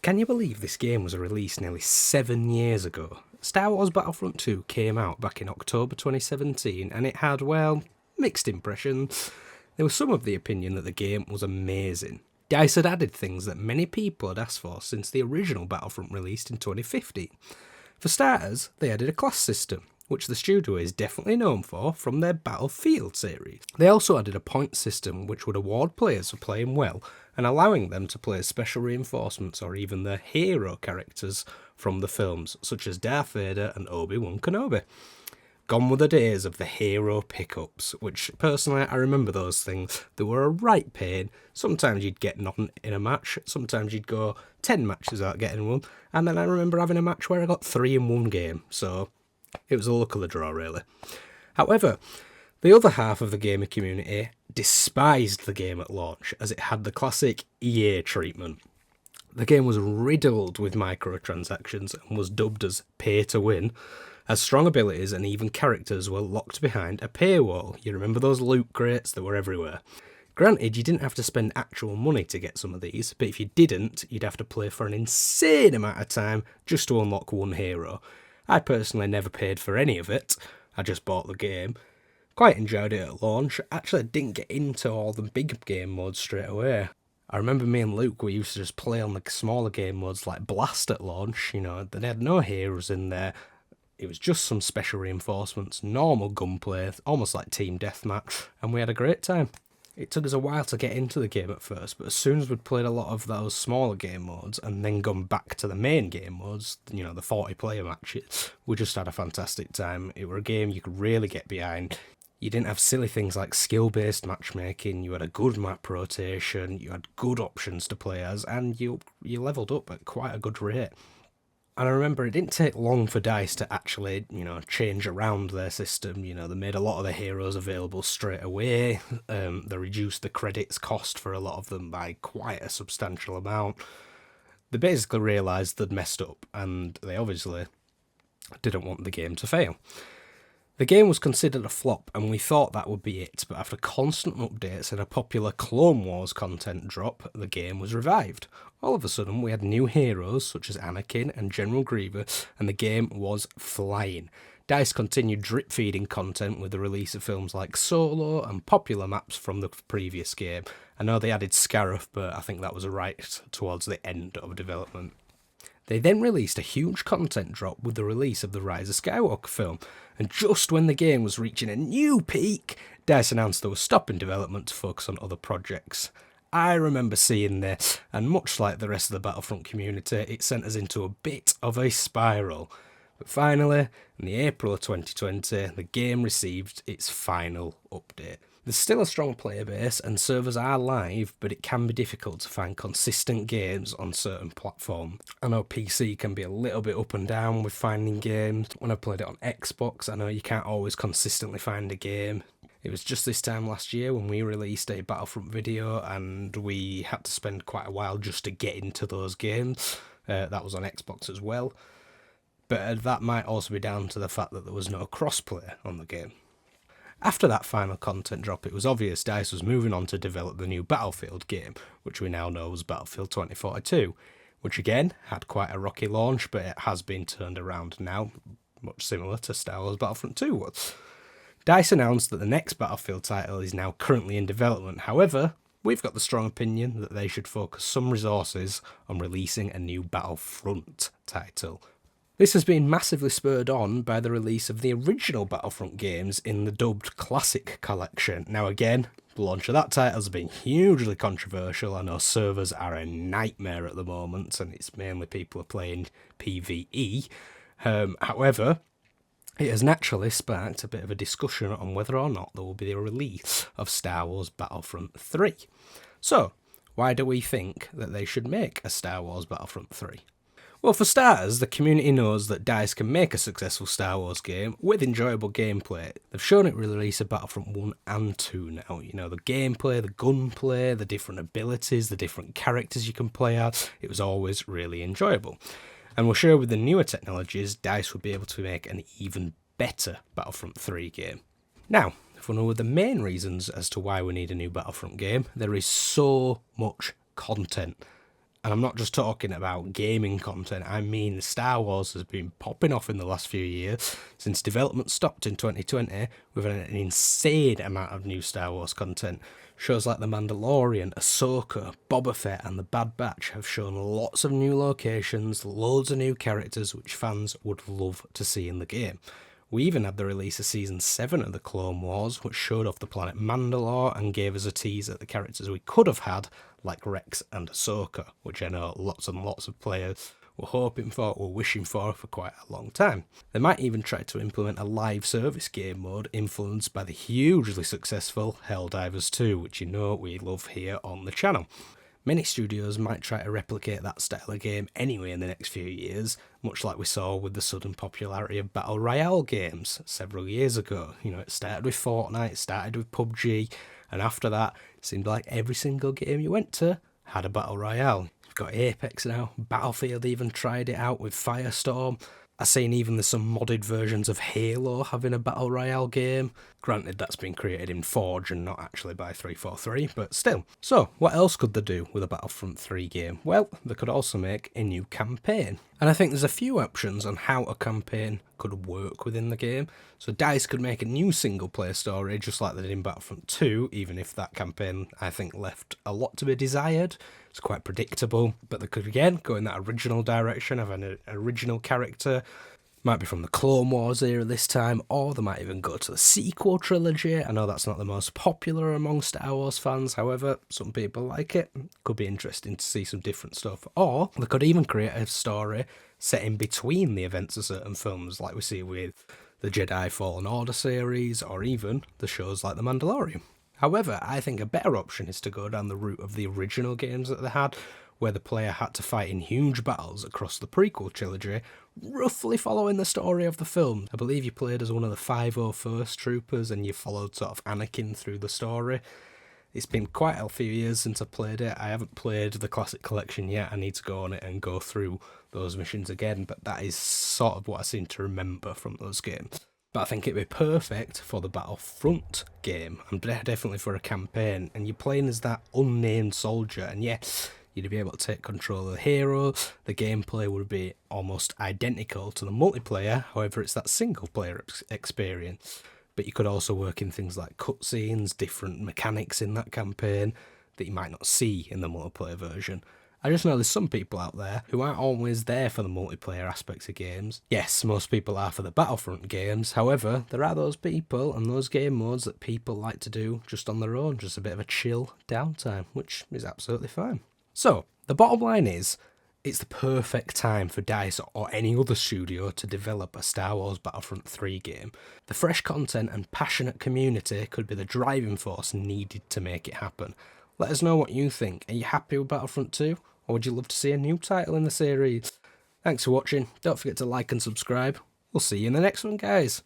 Can you believe this game was released nearly 7 years ago? Star Wars Battlefront 2 came out back in October 2017 and it had, well, mixed impressions. There was some of the opinion that the game was amazing. DICE had added things that many people had asked for since the original Battlefront released in 2015. For starters, they added a class system, which the studio is definitely known for from their Battlefield series. They also added a point system which would award players for playing well and allowing them to play special reinforcements or even the hero characters from the films, such as Darth Vader and Obi-Wan Kenobi. Gone were the days of the hero pickups, which personally I remember those things. They were a right pain. Sometimes you'd get nothing in a match, sometimes you'd go 10 matches without getting one, and then I remember having a match where I got 3 in one game, so it was a luck of the draw really. However, the other half of the gamer community despised the game at launch as it had the classic EA treatment. The game was riddled with microtransactions and was dubbed as pay to win, as strong abilities and even characters were locked behind a paywall. You remember those loot crates that were everywhere. Granted, you didn't have to spend actual money to get some of these, but if you didn't, you'd have to play for an insane amount of time just to unlock one hero. I personally never paid for any of it, I just bought the game. Quite enjoyed it at launch. Actually, I didn't get into all the big game modes straight away. I remember me and Luke, we used to just play on the smaller game modes like Blast at launch, they had no heroes in there. It was just some special reinforcements, normal gunplay, almost like team deathmatch, and we had a great time. It took us a while to get into the game at first, but as soon as we'd played a lot of those smaller game modes and then gone back to the main game modes, the 40 player matches, we just had a fantastic time. It were a game you could really get behind. You didn't have silly things like skill-based matchmaking, you had a good map rotation, you had good options to play as, and you levelled up at quite a good rate. And I remember it didn't take long for DICE to actually, change around their system. They made a lot of the heroes available straight away. They reduced the credits cost for a lot of them by quite a substantial amount. They basically realised they'd messed up, and they obviously didn't want the game to fail. The game was considered a flop, and we thought that would be it, but after constant updates and a popular Clone Wars content drop, the game was revived. All of a sudden, we had new heroes such as Anakin and General Grievous, and the game was flying. DICE continued drip-feeding content with the release of films like Solo and popular maps from the previous game. I know they added Scarif, but I think that was right towards the end of development. They then released a huge content drop with the release of the Rise of Skywalker film, and just when the game was reaching a new peak, DICE announced they were stopping development to focus on other projects. I remember seeing this, and much like the rest of the Battlefront community, it sent us into a bit of a spiral. But finally, in the April of 2020, the game received its final update. There's still a strong player base and servers are live, but it can be difficult to find consistent games on certain platforms. I know PC can be a little bit up and down with finding games. When I played it on Xbox, I know you can't always consistently find a game. It was just this time last year when we released a Battlefront video and we had to spend quite a while just to get into those games. That was on Xbox as well. But that might also be down to the fact that there was no crossplay on the game. After that final content drop, it was obvious DICE was moving on to develop the new Battlefield game, which we now know as Battlefield 2042, which again had quite a rocky launch, but it has been turned around now, much similar to Star Wars Battlefront 2 was. DICE announced that the next Battlefield title is now currently in development. However, we've got the strong opinion that they should focus some resources on releasing a new Battlefront title. This has been massively spurred on by the release of the original Battlefront games in the dubbed Classic Collection. Now again, the launch of that title has been hugely controversial. I know servers are a nightmare at the moment, and it's mainly people are playing PvE. However, it has naturally sparked a bit of a discussion on whether or not there will be a release of Star Wars Battlefront 3. So, why do we think that they should make a Star Wars Battlefront 3? Well, for starters, the community knows that DICE can make a successful Star Wars game with enjoyable gameplay. They've shown it with the release of Battlefront 1 and 2 now. The gameplay, the gunplay, the different abilities, the different characters you can play as, it was always really enjoyable. And we're sure with the newer technologies, DICE would be able to make an even better Battlefront 3 game. Now, if we know the main reasons as to why we need a new Battlefront game, there is so much content. And I'm not just talking about gaming content, I mean Star Wars has been popping off in the last few years. Since development stopped in 2020, we've had an insane amount of new Star Wars content. Shows like The Mandalorian, Ahsoka, Boba Fett and The Bad Batch have shown lots of new locations, loads of new characters which fans would love to see in the game. We even had the release of Season 7 of the Clone Wars, which showed off the planet Mandalore and gave us a tease at the characters we could have had, like Rex and Ahsoka, which I know lots and lots of players were hoping for, were wishing for quite a long time. They might even try to implement a live service game mode influenced by the hugely successful Helldivers 2, which you know we love here on the channel. Many studios might try to replicate that style of game anyway in the next few years, much like we saw with the sudden popularity of Battle Royale games several years ago. You know, it started with Fortnite, it started with PUBG, and after that, it seemed like every single game you went to had a Battle Royale. You've got Apex now, Battlefield even tried it out with Firestorm. I've seen even there's some modded versions of Halo having a Battle Royale game. Granted, that's been created in Forge and not actually by 343, but still. So, what else could they do with a Battlefront 3 game? Well, they could also make a new campaign. And I think there's a few options on how a campaign could work within the game. So DICE could make a new single-player story, just like they did in Battlefront 2, even if that campaign, I think, left a lot to be desired. It's quite predictable, but they could again go in that original direction of an original character. Might be from the Clone Wars era this time, or they might even go to the sequel trilogy. I know that's not the most popular among Star Wars fans, however, some people like it. Could be interesting to see some different stuff. Or they could even create a story set in between the events of certain films, like we see with the Jedi Fallen Order series, or even the shows like The Mandalorian. However, I think a better option is to go down the route of the original games that they had, where the player had to fight in huge battles across the prequel trilogy, roughly following the story of the film. I believe you played as one of the 501st Troopers and you followed sort of Anakin through the story. It's been quite a few years since I played it. I haven't played the Classic Collection yet. I need to go on it and go through those missions again, but that is sort of what I seem to remember from those games. But I think it'd be perfect for the Battlefront game, and definitely for a campaign, and you're playing as that unnamed soldier, and yes, you'd be able to take control of the hero. The gameplay would be almost identical to the multiplayer, however it's that single player experience. But you could also work in things like cutscenes, different mechanics in that campaign that you might not see in the multiplayer version. I just know there's some people out there who aren't always there for the multiplayer aspects of games. Yes, most people are for the Battlefront games, however, there are those people and those game modes that people like to do just on their own, just a bit of a chill downtime, which is absolutely fine. So, the bottom line is, it's the perfect time for DICE or any other studio to develop a Star Wars Battlefront 3 game. The fresh content and passionate community could be the driving force needed to make it happen. Let us know what you think. Are you happy with Battlefront 2? Or would you love to see a new title in the series? Thanks for watching. Don't forget to like and subscribe. We'll see you in the next one, guys.